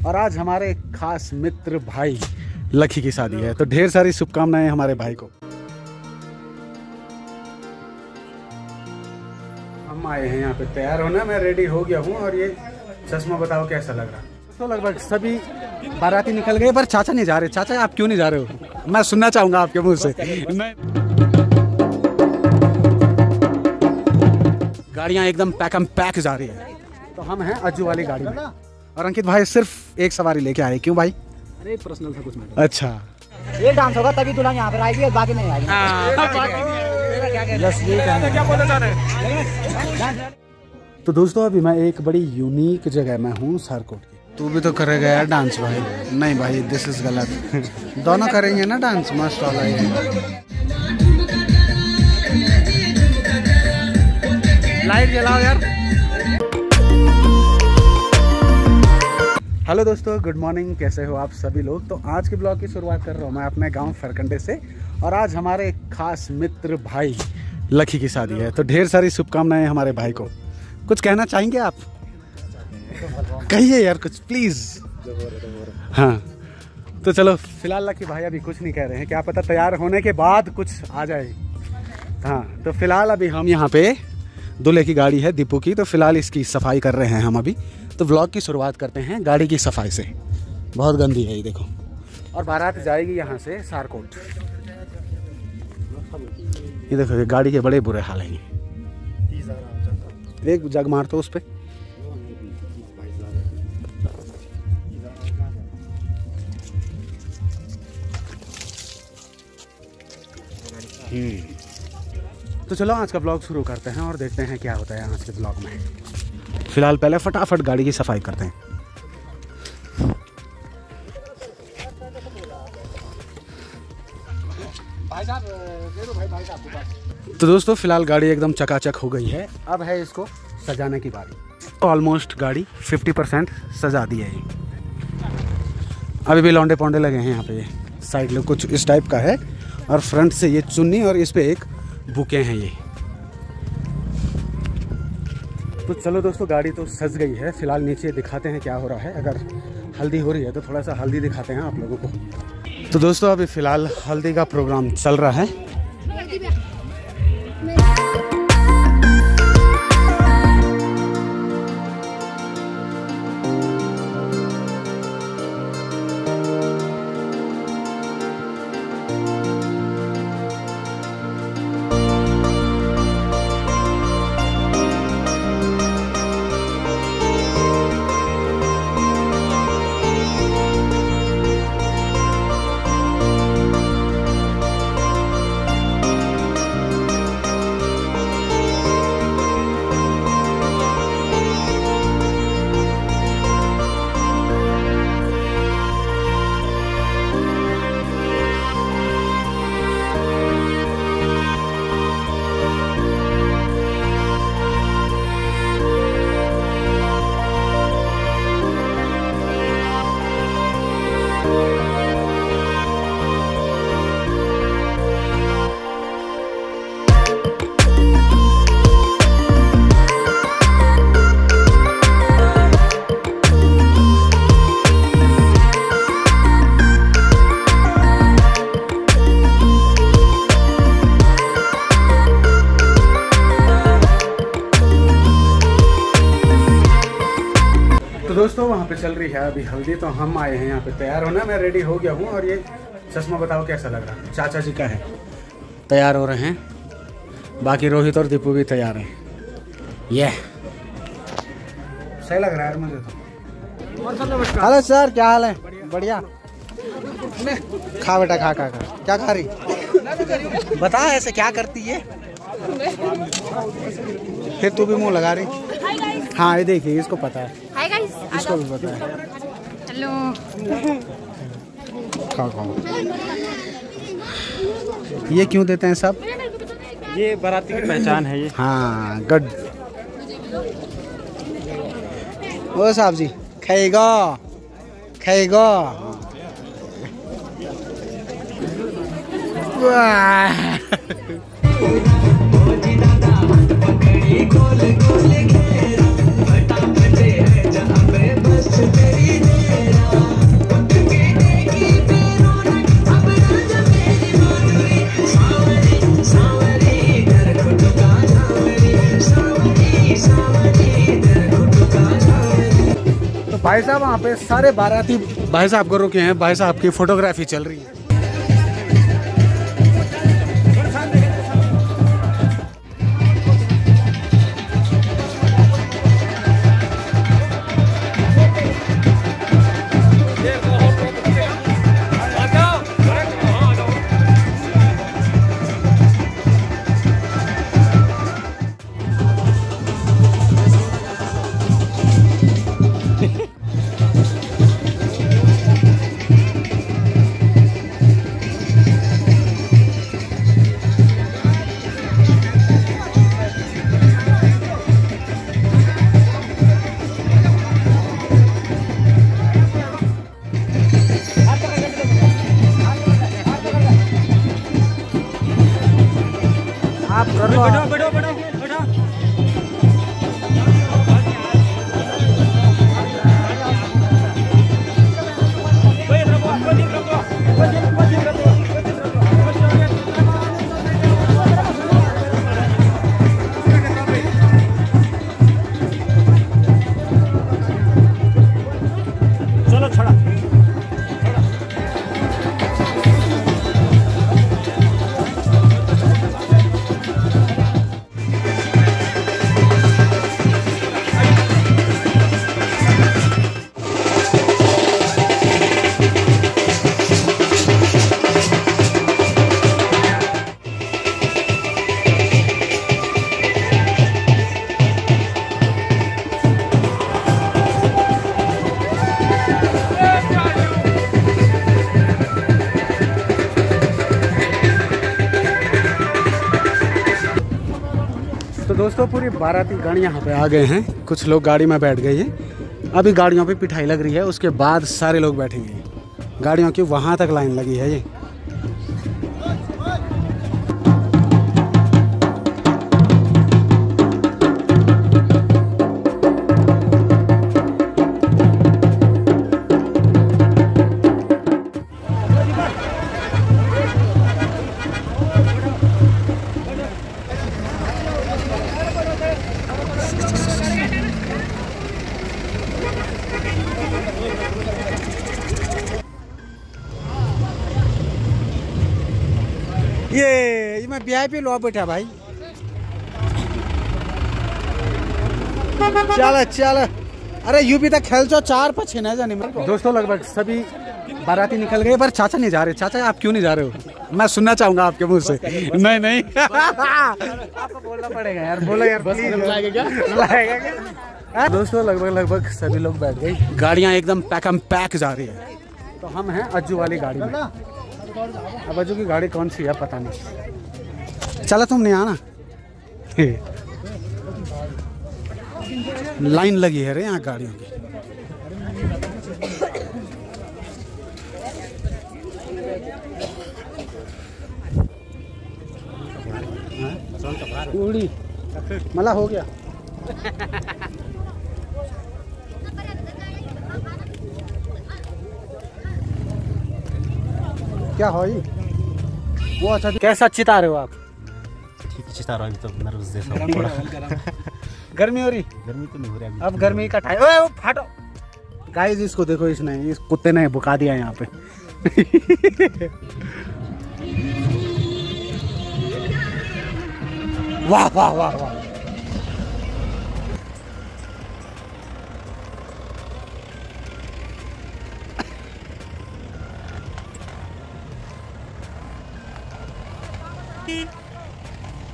और आज हमारे खास मित्र भाई लकी की शादी है, तो ढेर सारी शुभकामनाएं हमारे भाई को। हम आए हैं यहाँ पे तैयार होना, मैं रेडी हो गया हूँ और ये चश्मा बताओ कैसा लग रहा। तो लगभग सभी बाराती निकल गए पर चाचा नहीं जा रहे। चाचा आप क्यों नहीं जा रहे हो? मैं सुनना चाहूंगा आपके मुंह से। गाड़ियाँ एकदम पैक जा रही है, तो हम हैं अज्जू वाली गाड़ी में और अंकित भाई सिर्फ एक सवारी लेके आए। क्यों भाई? अरे पर्सनल था कुछ मैटर। अच्छा, ये डांस होगा तभी दुल्हन यहाँ पर आएगी, बाकी नहीं आएगी। तो दोस्तों अभी मैं एक बड़ी यूनिक जगह में हूँ, सारकोट की। तू भी तो करेगा यार डांस भाई? नहीं भाई, दिस इज गलत। दोनों करेंगे ना डांस, मस्त वाला है। लाइट जलाओ यार। हेलो दोस्तों, गुड मॉर्निंग, कैसे हो आप सभी लोग? तो आज के ब्लॉग की शुरुआत कर रहा हूँ मैं अपने गांव फरकंडे से और आज हमारे खास मित्र भाई लकी की शादी है, तो ढेर सारी शुभकामनाएं हमारे भाई को। कुछ कहना चाहेंगे आप? कहिए यार कुछ प्लीज। हाँ तो चलो, फिलहाल लकी भाई अभी कुछ नहीं कह रहे हैं, क्या पता तैयार होने के बाद कुछ आ जाए। हाँ तो फिलहाल अभी हम यहाँ पे दूल्हे की गाड़ी है दीपू की, तो फिलहाल इसकी सफाई कर रहे हैं हम अभी। तो व्लॉग की शुरुआत करते हैं गाड़ी की सफाई से। बहुत गंदी है ये देखो, और बारात जाएगी यहाँ से सारकोट। ये देखो, ये गाड़ी के बड़े बुरे हाल हैं। एक जग मार तो उस पे। तो चलो आज का ब्लॉग शुरू करते हैं और देखते हैं क्या होता है आज के ब्लॉग में। फिलहाल पहले फटाफट गाड़ी की सफाई करते हैं। तो दोस्तों फिलहाल गाड़ी एकदम चकाचक हो गई है, अब है इसको सजाने की बारी। ऑलमोस्ट गाड़ी 50% सजा दी है। अभी भी लौंडे पौंडे लगे हैं यहाँ पे। साइड में कुछ इस टाइप का है और फ्रंट से ये चुन्नी और इस पे एक बुके हैं ये। तो चलो दोस्तों, गाड़ी तो सज गई है। फिलहाल नीचे दिखाते हैं क्या हो रहा है। अगर हल्दी हो रही है तो थोड़ा सा हल्दी दिखाते हैं आप लोगों को। तो दोस्तों अभी फिलहाल हल्दी का प्रोग्राम चल रहा है। दोस्तों वहाँ पे चल रही है अभी हल्दी, तो हम आए हैं यहाँ पे तैयार होना, मैं रेडी हो गया हूँ और ये चश्मा बताओ कैसा लग रहा। चाचा जी का है, तैयार हो रहे हैं। बाकी रोहित और दीपू भी तैयार हैं। ये सही लग रहा है मुझे तो। हेलो सर, क्या हाल है? बढ़िया। खा बेटा, खा खा खा। क्या खा रही? बता ऐसे क्या करती है? फिर तू भी मुंह लगा रही। हाँ ये देखिए, इसको पता है। हाय गाइस, इसको भी पता है। हेलो। खाओ खाओ। ये क्यों देते हैं सब? ये बाराती की पहचान है ये। हाँ गुड। ओ साहब जी, खाएगा खाएगा। गोल गोल घेरा, फटा फटे है जहाँ पे बस तेरी भाई साहब वहाँ पे सारे बाराती भाई साहब को रुके हैं, भाई साहब की फोटोग्राफी चल रही है। आप कर लो, बैठो बैठो बैठो बैठो। चलो छोड़ा। तो दोस्तों पूरी बाराती गाड़ी यहाँ पे आ गए हैं, कुछ लोग गाड़ी में बैठ गए हैं। अभी गाड़ियों पे पिटाई लग रही है, उसके बाद सारे लोग बैठेंगे। गाड़ियों की वहाँ तक लाइन लगी है ये। ये मैं VIP लो बैठा भाई। चल चल, अरे यूपी तक खेल चो 4-5 न जाने। दोस्तों लगभग सभी बाराती निकल गए, पर चाचा नहीं जा रहे। चाचा आप क्यों नहीं जा रहे हो? मैं सुनना चाहूंगा आपके मुंह से। नहीं नहीं आपको बोलना पड़ेगा यार, बोलो यार। लाएगा क्या? दोस्तों लगभग सभी लोग बैठ गए, गाड़ियां एकदम पैक जा रही है। तो हम हैं अज्जू वाली गाड़ी में। अब अज्जू की गाड़ी कौन सी है पता नहीं। चलो तुम नहीं आना। लाइन लगी है रे यहाँ गाड़ियों की। उड़ी मला हो गया। क्या हो ये? वो अच्छा कैसा चिता रहे हो आप? ठीक चिता रहा, अभी तो नर्वस जैसा हूं थोड़ा। गर्मी हो रही? गर्मी तो नहीं हो रही अभी। अब गर्मी का टाइम। ओए फाटो गाइस, इसको देखो, इसने इस कुत्ते ने बुका दिया यहाँ पे। वाह वाह वाह वाह।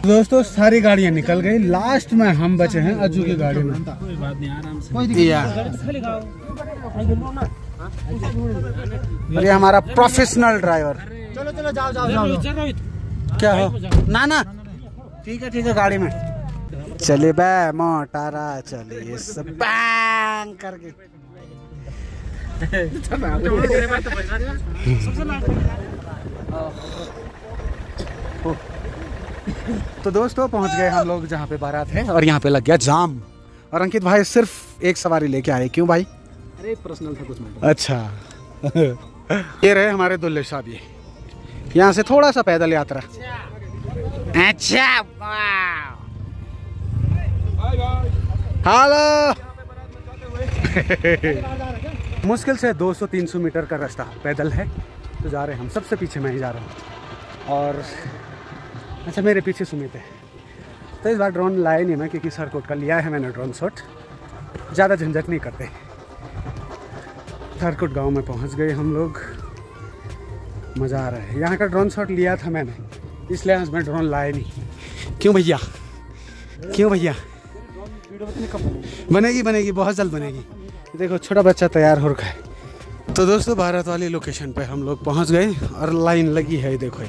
दोस्तों सारी गाड़ियां निकल गई, लास्ट में हम बचे हैं अज्जू की गाड़ी में। कोई बात नहीं, आराम से। और ये हमारा प्रोफेशनल ड्राइवर। चलो चलो जाओ जाओ जाओ। क्या हो? ना ना ठीक है गाड़ी में चले बे मोटारा चलिए सब बैंग करके। तो दोस्तों पहुंच गए हम लोग जहाँ पे बारात है, और यहाँ पे लग गया जाम। और अंकित भाई सिर्फ एक सवारी लेके आए। क्यों भाई? अरे पर्सनल था कुछ मिनट। अच्छा। ये रहे हमारे दुल्हे साहब, ये यहाँ से थोड़ा सा पैदल यात्रा। अच्छा हेलो। मुश्किल से 200-300 मीटर का रास्ता पैदल है, तो जा रहे हैं हम। सबसे पीछे मैं ही जा रहा हूँ और अच्छा मेरे पीछे सुमित है। तो इस बार ड्रोन लाया नहीं मैं, क्योंकि सरकोट का लिया है मैंने ड्रोन शॉट, ज़्यादा झंझट नहीं करते। सरकोट गांव में पहुंच गए हम लोग, मज़ा आ रहा है। यहाँ का ड्रोन शॉट लिया था मैंने, इसलिए आज मैं ड्रोन लाया नहीं। क्यों भैया, क्यों भैया? बनेगी बनेगी, बहुत जल्द बनेगी। देखो छोटा बच्चा तैयार हो रखा है। तो दोस्तों भारत वाली लोकेशन पे हम लोग पहुंच गए और लाइन लगी है, देखो।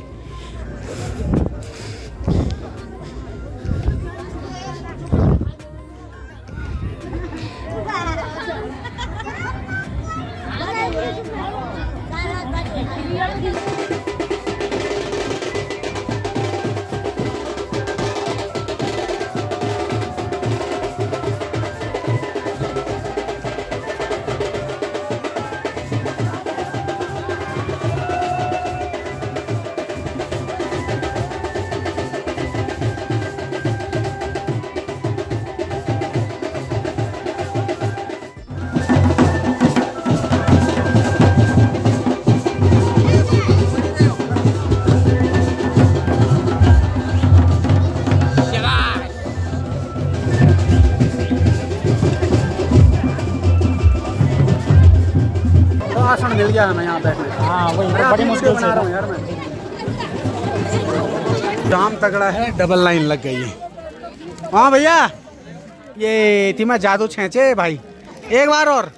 मिल गया हमें यहाँ बैठने। हाँ वही बड़ी मुश्किल से हूँ यार मैं। जाम तगड़ा है, डबल लाइन लग गई है। हाँ भैया, ये थी मैं जादू छेंचे भाई, एक बार और।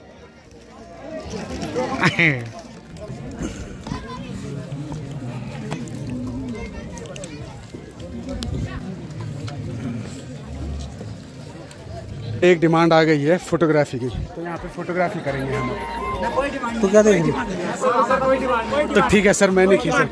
एक डिमांड आ गई है फोटोग्राफी की, तो यहाँ पे फोटोग्राफी करेंगे हम। तो क्या देखेंगे? तो ठीक है सर, मैं नहीं खींचा।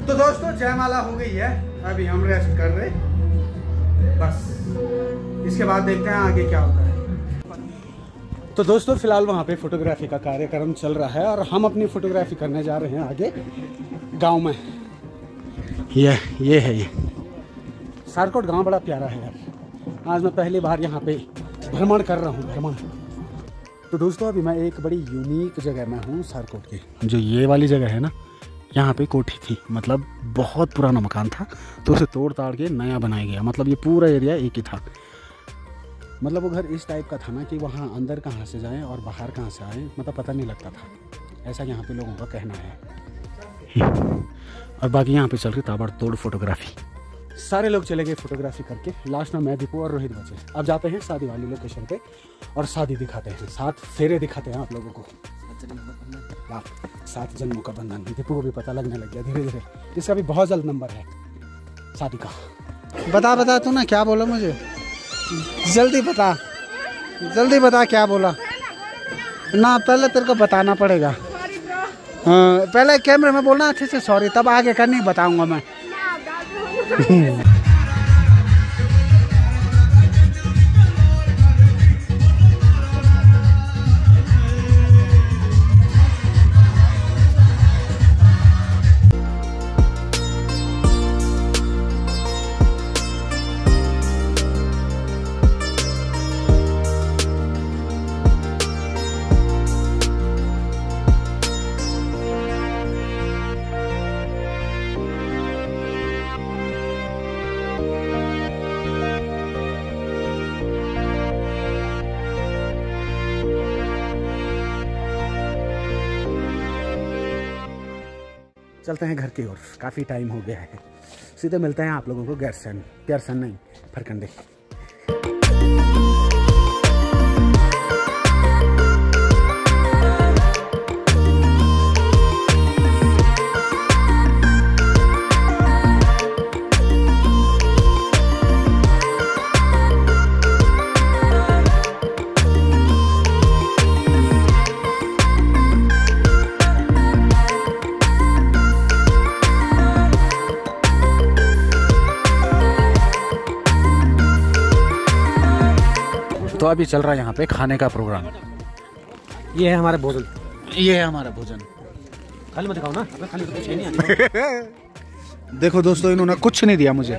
तो दोस्तों जयमाला हो गई है, अभी हम रेस्ट कर रहे, बस इसके बाद देखते हैं आगे क्या होता है। तो दोस्तों फिलहाल वहाँ पे फोटोग्राफी का कार्यक्रम चल रहा है और हम अपनी फोटोग्राफी करने जा रहे हैं आगे गांव में। ये है ये सरकोट गांव बड़ा प्यारा है यार। आज मैं पहली बार यहाँ पे भ्रमण कर रहा हूँ, भ्रमण। तो दोस्तों अभी मैं एक बड़ी यूनिक जगह में हूँ सरकोट की। जो ये वाली जगह है ना, यहाँ पे कोठी थी, मतलब बहुत पुराना मकान था, तो उसे तोड़ ताड़ के नया बनाया गया। मतलब ये पूरा एरिया एक ही था। मतलब वो घर इस टाइप का था ना कि वहाँ अंदर कहाँ से जाएं और बाहर कहाँ से आएँ, मतलब पता नहीं लगता था। ऐसा यहाँ पे लोगों का कहना है। और बाकी यहाँ पे चल रही ताबड़तोड़ फोटोग्राफी। सारे लोग चले गए फोटोग्राफी करके, लास्ट में मैं, दीपू और रोहित बचे। अब जाते हैं शादी वाली लोकेशन पे और शादी दिखाते हैं, 7 फेरे दिखाते हैं आप लोगों को। 7 जन्मों का बंधन। दीपू को भी पता लगने लग गया धीरे धीरे। इसका भी बहुत जल्द नंबर है शादी का। बता तू ना क्या बोला मुझे, जल्दी बता क्या बोला ना। पहले तेरे को बताना पड़ेगा। हाँ पहले कैमरे में बोलना अच्छे से सॉरी, तब आगे का नहीं बताऊंगा मैं। चलते हैं घर की ओर, काफ़ी टाइम हो गया है। सीधे मिलते हैं आप लोगों को गैरसन नहीं, फरकंडे। तो अभी चल रहा है यहाँ पे खाने का प्रोग्राम। ये है हमारा भोजन। ये है हमारा भोजन। खाली मत खाओ ना, खाली तो कुछ है नहीं। देखो दोस्तों, इन्होंने कुछ नहीं दिया मुझे।